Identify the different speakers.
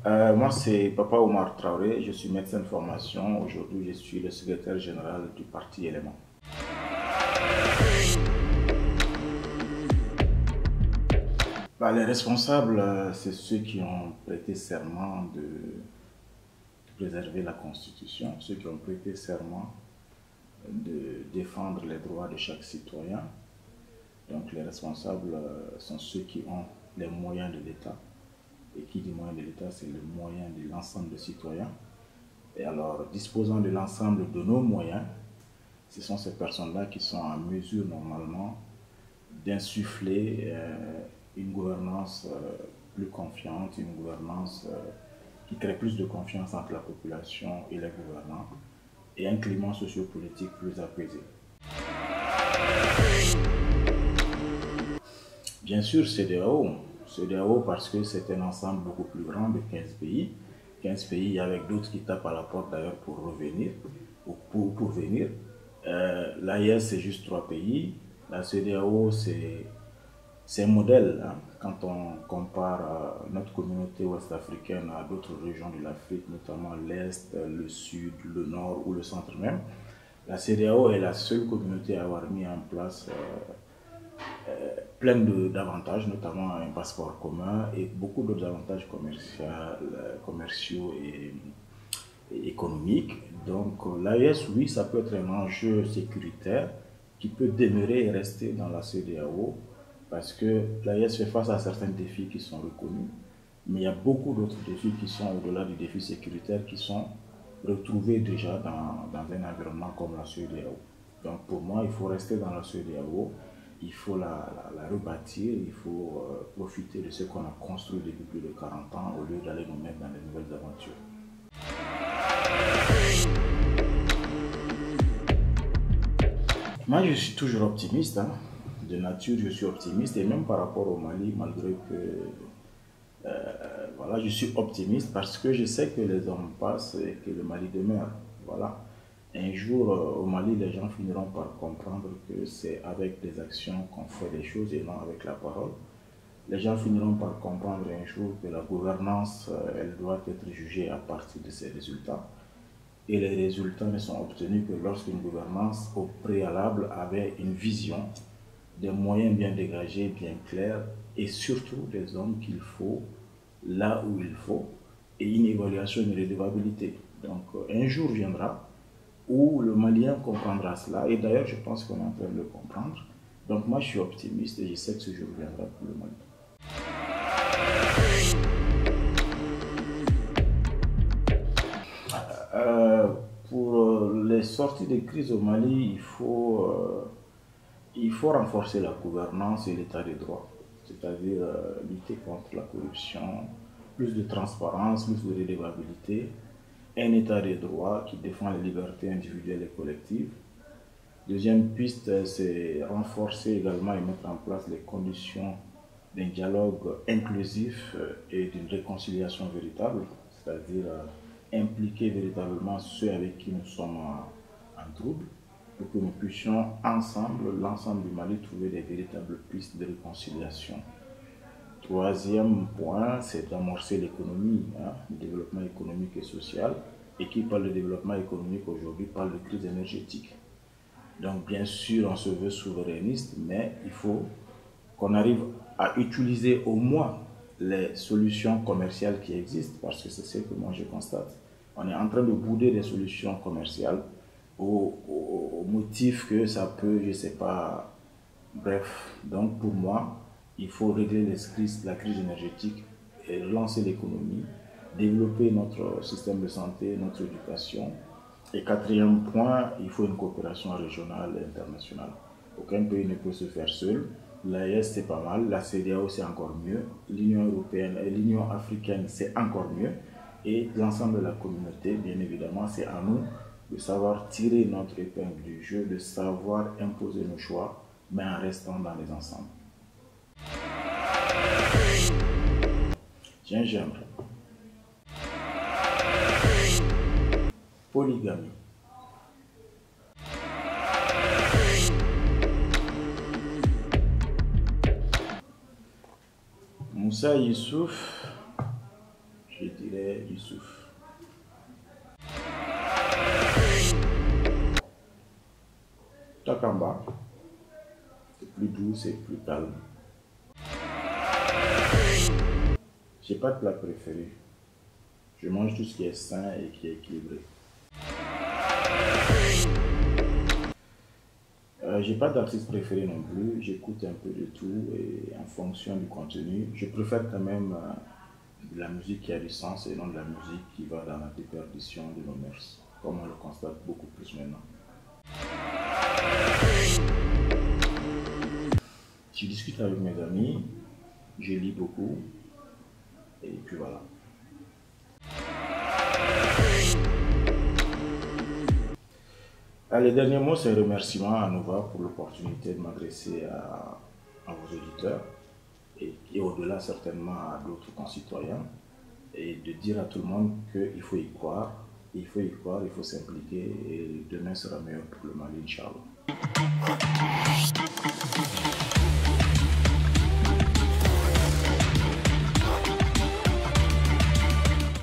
Speaker 1: Moi, c'est Papa Omar Traoré, je suis médecin de formation. Aujourd'hui, je suis le secrétaire général du parti Élément. Les responsables, c'est ceux qui ont prêté serment de préserver la Constitution, ceux qui ont prêté serment de défendre les droits de chaque citoyen. Donc, les responsables sont ceux qui ont les moyens de l'État. Et qui dit moyen de l'État, c'est le moyen de l'ensemble des citoyens. Et alors, disposant de l'ensemble de nos moyens, ce sont ces personnes-là qui sont en mesure normalement d'insuffler une gouvernance plus confiante, une gouvernance qui crée plus de confiance entre la population et les gouvernants et un climat sociopolitique plus apaisé. Bien sûr, CEDEAO. CEDEAO parce que c'est un ensemble beaucoup plus grand de 15 pays. 15 pays avec d'autres qui tapent à la porte d'ailleurs pour revenir ou pour venir. L'AES, c'est juste 3 pays. La CEDEAO, c'est un modèle. Hein, quand on compare notre communauté ouest-africaine à d'autres régions de l'Afrique, notamment l'Est, le Sud, le Nord ou le Centre même. La CEDEAO est la seule communauté à avoir mis en place plein d'avantages, notamment un passeport commun et beaucoup d'autres avantages commerciaux et économiques. Donc l'AES, oui, ça peut être un enjeu sécuritaire qui peut demeurer et rester dans la CEDEAO parce que l'AES fait face à certains défis qui sont reconnus, mais il y a beaucoup d'autres défis qui sont au-delà du défi sécuritaire qui sont retrouvés déjà dans un environnement comme la CEDEAO. Donc pour moi, il faut rester dans la CEDEAO. Il faut la rebâtir, il faut profiter de ce qu'on a construit depuis plus de 40 ans au lieu d'aller nous mettre dans de nouvelles aventures. Moi, je suis toujours optimiste. Hein. De nature, je suis optimiste et même par rapport au Mali, malgré que voilà, je suis optimiste parce que je sais que les hommes passent et que le Mali demeure. Voilà. Un jour, au Mali, les gens finiront par comprendre que c'est avec des actions qu'on fait les choses et non avec la parole. Les gens finiront par comprendre un jour que la gouvernance, elle doit être jugée à partir de ses résultats. Et les résultats ne sont obtenus que lorsqu'une gouvernance, au préalable, avait une vision, des moyens bien dégagés, bien clairs, et surtout des hommes qu'il faut, là où il faut, et une évaluation de redevabilité. Donc, un jour viendra où le Malien comprendra cela. Et d'ailleurs, je pense qu'on est en train de le comprendre. Donc moi, je suis optimiste et je sais que ce jour viendra pour le Mali. Pour les sorties de crise au Mali, il faut renforcer la gouvernance et l'état de droit. C'est-à-dire lutter contre la corruption, plus de transparence, plus de redevabilité, un état de droit qui défend les libertés individuelles et collectives. Deuxième piste, c'est renforcer également et mettre en place les conditions d'un dialogue inclusif et d'une réconciliation véritable, c'est-à-dire impliquer véritablement ceux avec qui nous sommes en trouble, pour que nous puissions ensemble, l'ensemble du Mali, trouver des véritables pistes de réconciliation. Troisième point, c'est d'amorcer l'économie, hein, le développement économique et social. Et qui parle de développement économique aujourd'hui parle de crise énergétique. Donc bien sûr, on se veut souverainiste, mais il faut qu'on arrive à utiliser au moins les solutions commerciales qui existent, parce que c'est ce que moi je constate. On est en train de bouder des solutions commerciales au motif que ça peut, je ne sais pas, bref. Donc pour moi, il faut régler la crise énergétique et relancer l'économie, développer notre système de santé, notre éducation. Et quatrième point, il faut une coopération régionale et internationale. Aucun pays ne peut se faire seul. L'AES, c'est pas mal. La CEDEAO, c'est encore mieux. L'Union européenne et l'Union africaine, c'est encore mieux. Et l'ensemble de la communauté, bien évidemment, c'est à nous de savoir tirer notre épingle du jeu, de savoir imposer nos choix, mais en restant dans les ensembles. Gingembre. Polygamie. Moussa Youssouf, je dirais du souffle. Takamba, c'est plus doux, c'est plus calme. J'ai pas de plat préféré. Je mange tout ce qui est sain et qui est équilibré. J'ai pas d'artiste préféré non plus. J'écoute un peu de tout et en fonction du contenu. Je préfère quand même de la musique qui a du sens et non de la musique qui va dans la déperdition de nos mœurs, comme on le constate beaucoup plus maintenant. Je discute avec mes amis, je lis beaucoup et puis voilà. Les derniers mots, c'est un remerciement à Nova pour l'opportunité de m'adresser à vos auditeurs et au-delà certainement à d'autres concitoyens et de dire à tout le monde qu'il faut y croire, il faut y croire, il faut s'impliquer et demain sera meilleur pour le Mali, Inch'Allah.